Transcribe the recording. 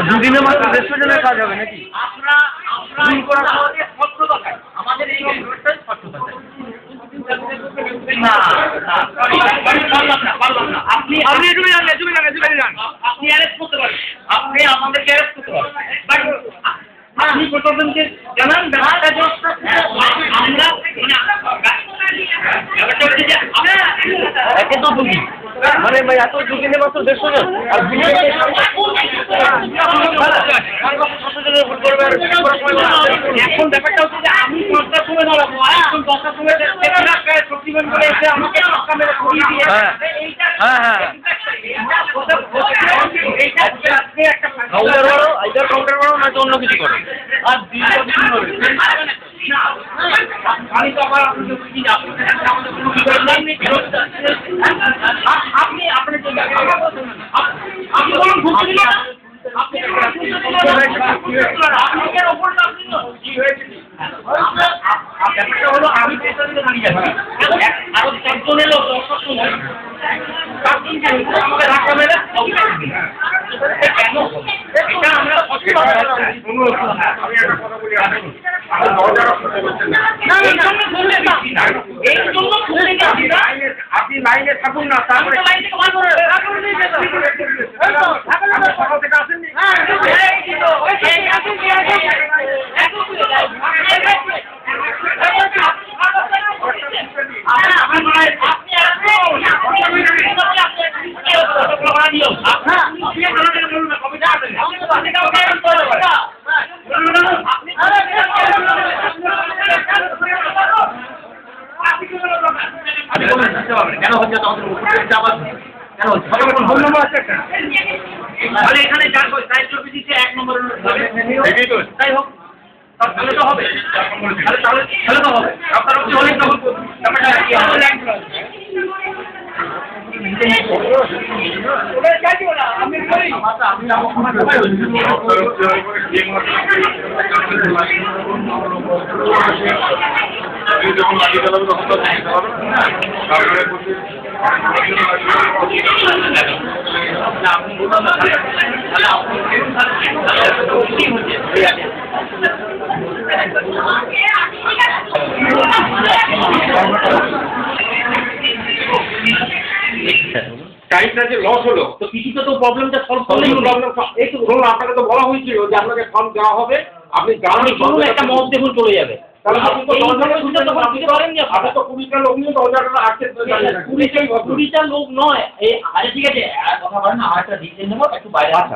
দুদিনে মাত্র 150 জনের কাজ হবে নাকি? আপনি আমাদেরকে অ্যারেস্ট করতে পারেন, আপনি প্রশাসনকে জানান ব্যাপারটা। মানে ভাই এত দুদিনে মাত্র 150 জন আর এখন ব্যাপারটা হচ্ছে যে আমি 5টার সময় দাঁড়াবো, এখন 10টার সময় শক্তিমান করে এসে আমাকে কাউন্টার করো নয়তো অন্য কিছু করো। আর আমি তো আবার আপনি আপনার হলো আমি আরো 4 জন এলো, 10 জন আমাকে রাখা মেলে কেন? এটা আমরা আপনি লাইনে থাকুন না, তারপরে সকাল থেকে আসেননি। কেন হচ্ছে তাহলে এখানে দায়িত্ব দিচ্ছে 1 নম্বর, তাই হোক তাহলে তো হবে, তাহলে তো হবে। আপনারা অনেক যখন মাটি চালাবে তখন তো টাইমটা যে লস হলো, তো কিছুটা তো প্রবলেমটা সলভ করলেই প্রবলেম। এই তো ধরুন আপনাকে তো বলা হয়েছিল যে আপনাকে ফর্ম দেওয়া হবে, আপনি জানান একটা মত দেখুন চলে যাবে। তাহলে আপনি তো 20টা লোক নিয়ে 10,000 আসছে, 20টা লোক নয়। এই আরে ঠিক আছে কথা বলেন না, আর একটা ডিসিশন নেব একটু বাইরে। আচ্ছা।